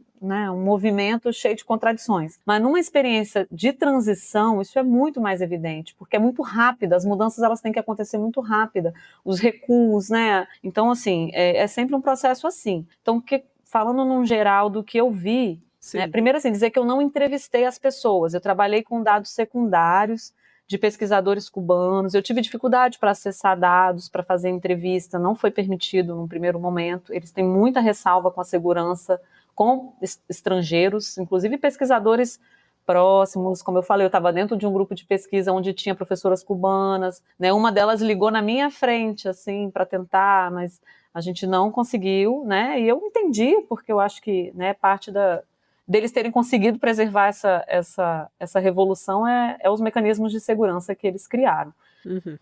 movimento cheio de contradições, mas numa experiência de transição, isso é muito mais evidente, porque é muito rápida, as mudanças elas têm que acontecer muito rápida, os recuos, né? Então, assim, é sempre um processo assim. Então, falando num geral do que eu vi, Né? Primeiro, assim, dizer que eu não entrevistei as pessoas, eu trabalhei com dados secundários de pesquisadores cubanos, eu tive dificuldade para acessar dados, para fazer entrevista, não foi permitido no primeiro momento, eles têm muita ressalva com a segurança, com estrangeiros, inclusive pesquisadores próximos, como eu falei, eu estava dentro de um grupo de pesquisa onde tinha professoras cubanas, né? Uma delas ligou na minha frente, assim, para tentar, mas a gente não conseguiu, né? E eu entendi, porque eu acho que, né, parte deles terem conseguido preservar essa revolução é os mecanismos de segurança que eles criaram. Uhum.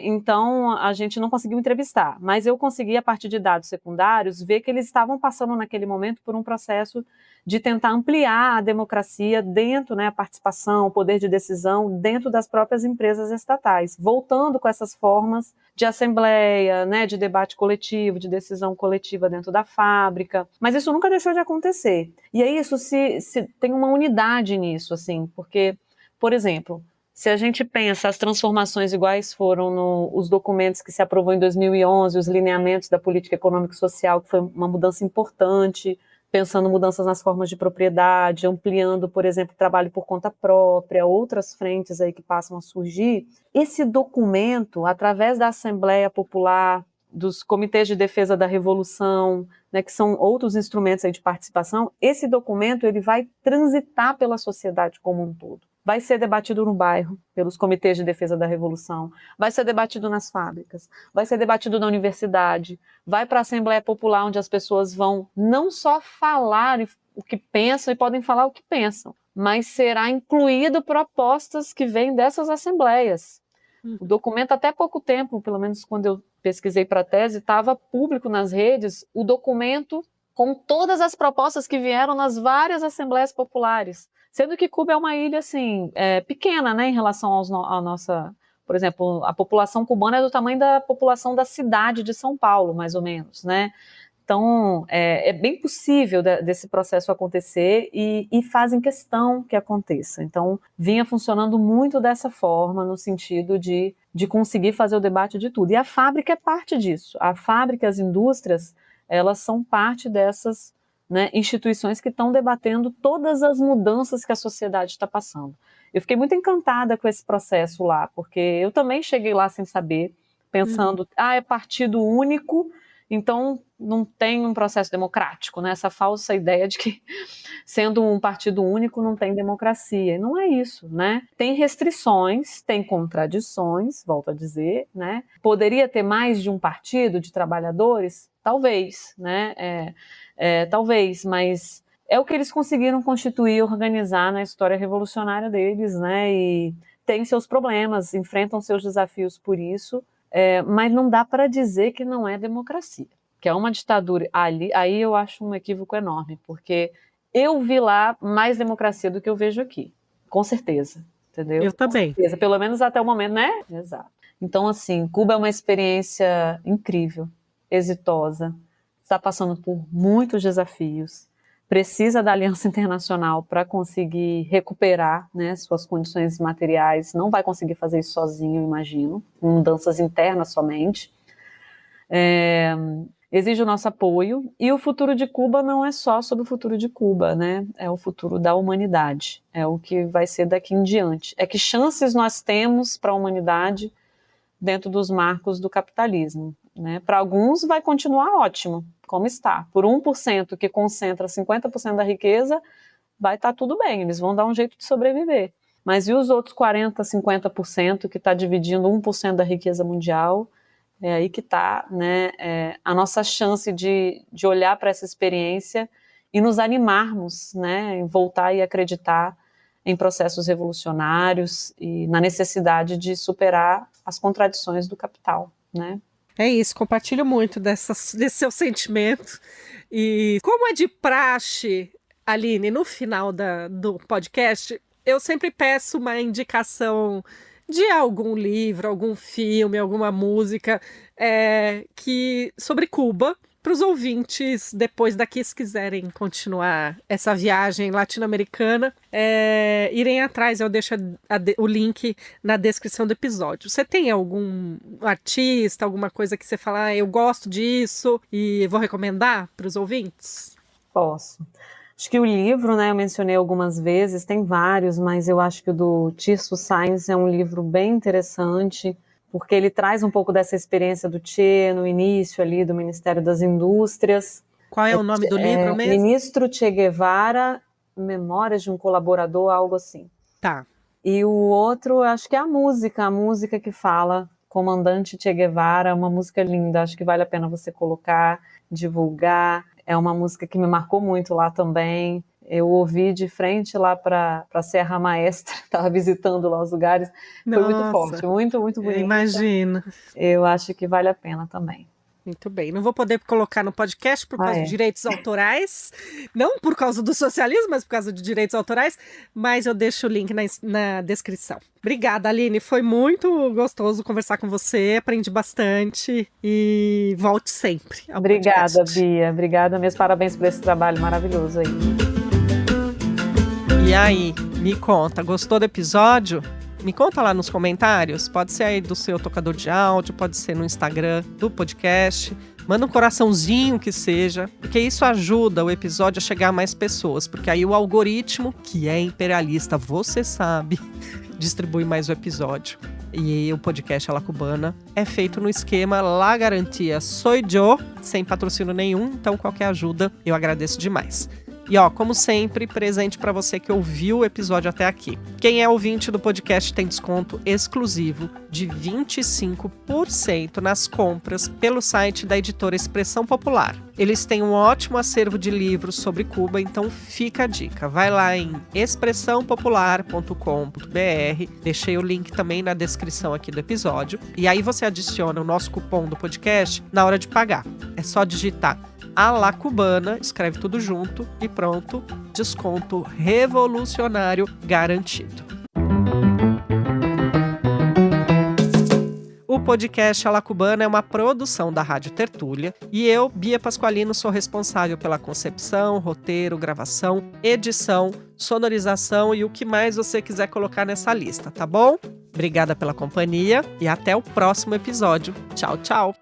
Então, a gente não conseguiu entrevistar, mas eu consegui, a partir de dados secundários, ver que eles estavam passando naquele momento por um processo de tentar ampliar a democracia dentro, né, a participação, o poder de decisão dentro das próprias empresas estatais, voltando com essas formas de assembleia, né, de debate coletivo, de decisão coletiva dentro da fábrica, mas isso nunca deixou de acontecer. E aí isso se tem uma unidade nisso, assim, porque, por exemplo, se a gente pensa as transformações iguais foram os documentos que se aprovou em 2011, os lineamentos da política econômica e social, que foi uma mudança importante, pensando mudanças nas formas de propriedade, ampliando, por exemplo, o trabalho por conta própria, outras frentes aí que passam a surgir. Esse documento, através da Assembleia Popular, dos comitês de defesa da revolução, né, que são outros instrumentos aí de participação, esse documento ele vai transitar pela sociedade como um todo. Vai ser debatido no bairro, pelos comitês de defesa da revolução, vai ser debatido nas fábricas, vai ser debatido na universidade, vai para a Assembleia Popular, onde as pessoas vão não só falar o que pensam e podem falar o que pensam, mas será incluído propostas que vêm dessas assembleias. O documento, até pouco tempo, pelo menos quando eu pesquisei para a tese, estava público nas redes, o documento com todas as propostas que vieram nas várias assembleias populares. Sendo que Cuba é uma ilha, assim, pequena, né, em relação à nossa... Por exemplo, a população cubana é do tamanho da população da cidade de São Paulo, mais ou menos, né? Então, é bem possível desse processo acontecer e fazem questão que aconteça. Então, vinha funcionando muito dessa forma, no sentido de conseguir fazer o debate de tudo. E a fábrica é parte disso. A fábrica, as indústrias, elas são parte dessas, né, instituições que estão debatendo todas as mudanças que a sociedade está passando. Eu fiquei muito encantada com esse processo lá, porque eu também cheguei lá sem saber, pensando, é partido único, então não tem um processo democrático, né? Essa falsa ideia de que sendo um partido único não tem democracia. E não é isso, né? Tem restrições, tem contradições, volto a dizer, né? Poderia ter mais de um partido de trabalhadores? Talvez, né? Talvez, mas é o que eles conseguiram constituir e organizar na história revolucionária deles, né? E tem seus problemas, enfrentam seus desafios por isso, mas não dá para dizer que não é democracia, que é uma ditadura. Aí eu acho um equívoco enorme, porque eu vi lá mais democracia do que eu vejo aqui, com certeza, entendeu? Eu também. Com certeza, pelo menos até o momento, né? Exato. Então, assim, Cuba é uma experiência incrível, exitosa, está passando por muitos desafios, precisa da aliança internacional para conseguir recuperar, né, suas condições materiais, não vai conseguir fazer isso sozinho, eu imagino, com mudanças internas somente. Exige o nosso apoio, e o futuro de Cuba não é só sobre o futuro de Cuba, né? É o futuro da humanidade, é o que vai ser daqui em diante. Que chances nós temos para a humanidade dentro dos marcos do capitalismo, né? Para alguns vai continuar ótimo, como está. Por 1% que concentra 50% da riqueza, vai estar tudo bem, eles vão dar um jeito de sobreviver. Mas e os outros 40%, 50% que está dividindo 1% da riqueza mundial? É aí que está, né, a nossa chance de olhar para essa experiência e nos animarmos, né, em voltar e acreditar em processos revolucionários e na necessidade de superar as contradições do capital, né? É isso, compartilho muito desse seu sentimento. E como é de praxe, Aline, no final do podcast, eu sempre peço uma indicação de algum livro, algum filme, alguma música sobre Cuba, para os ouvintes, depois daqui, se quiserem continuar essa viagem latino-americana, irem atrás. Eu deixo o link na descrição do episódio. Você tem algum artista, alguma coisa que você fala, eu gosto disso e vou recomendar para os ouvintes? Posso. Acho que o livro, né, eu mencionei algumas vezes, tem vários, mas eu acho que o do Tirso Sainz é um livro bem interessante, porque ele traz um pouco dessa experiência do Che no início ali do Ministério das Indústrias. Qual é o nome do livro mesmo? Ministro Che Guevara, Memórias de um Colaborador, algo assim. Tá. E o outro, acho que é a música que fala Comandante Che Guevara, uma música linda, acho que vale a pena você colocar, divulgar. É uma música que me marcou muito lá também. Eu ouvi de frente lá para a Serra Maestra, estava visitando lá os lugares. Foi muito forte, muito, muito bonito. Imagino. Eu acho que vale a pena também. Muito bem. Não vou poder colocar no podcast por causa de direitos autorais. Não por causa do socialismo, mas por causa de direitos autorais. Mas eu deixo o link na descrição. Obrigada, Aline. Foi muito gostoso conversar com você. Aprendi bastante. E volte sempre ao Obrigada, podcast. Bia. Obrigada mesmo. Parabéns por esse trabalho maravilhoso aí. E aí, me conta, gostou do episódio? Me conta lá nos comentários, pode ser aí do seu tocador de áudio, pode ser no Instagram do podcast. Manda um coraçãozinho que seja, porque isso ajuda o episódio a chegar a mais pessoas, porque aí o algoritmo, que é imperialista, você sabe, distribui mais o episódio. E o podcast A La Cubana é feito no esquema La Garantia Soy Yo, sem patrocínio nenhum, então qualquer ajuda eu agradeço demais. E ó, como sempre, presente para você que ouviu o episódio até aqui. Quem é ouvinte do podcast tem desconto exclusivo de 25% nas compras pelo site da editora Expressão Popular. Eles têm um ótimo acervo de livros sobre Cuba, então fica a dica. Vai lá em expressãopopular.com.br, deixei o link também na descrição aqui do episódio, e aí você adiciona o nosso cupom do podcast na hora de pagar. É só digitar A La Cubana, escreve tudo junto e pronto, desconto revolucionário garantido. O podcast A La Cubana é uma produção da Rádio Tertúlia e eu, Bia Pasqualino, sou responsável pela concepção, roteiro, gravação, edição, sonorização e o que mais você quiser colocar nessa lista, tá bom? Obrigada pela companhia e até o próximo episódio. Tchau, tchau!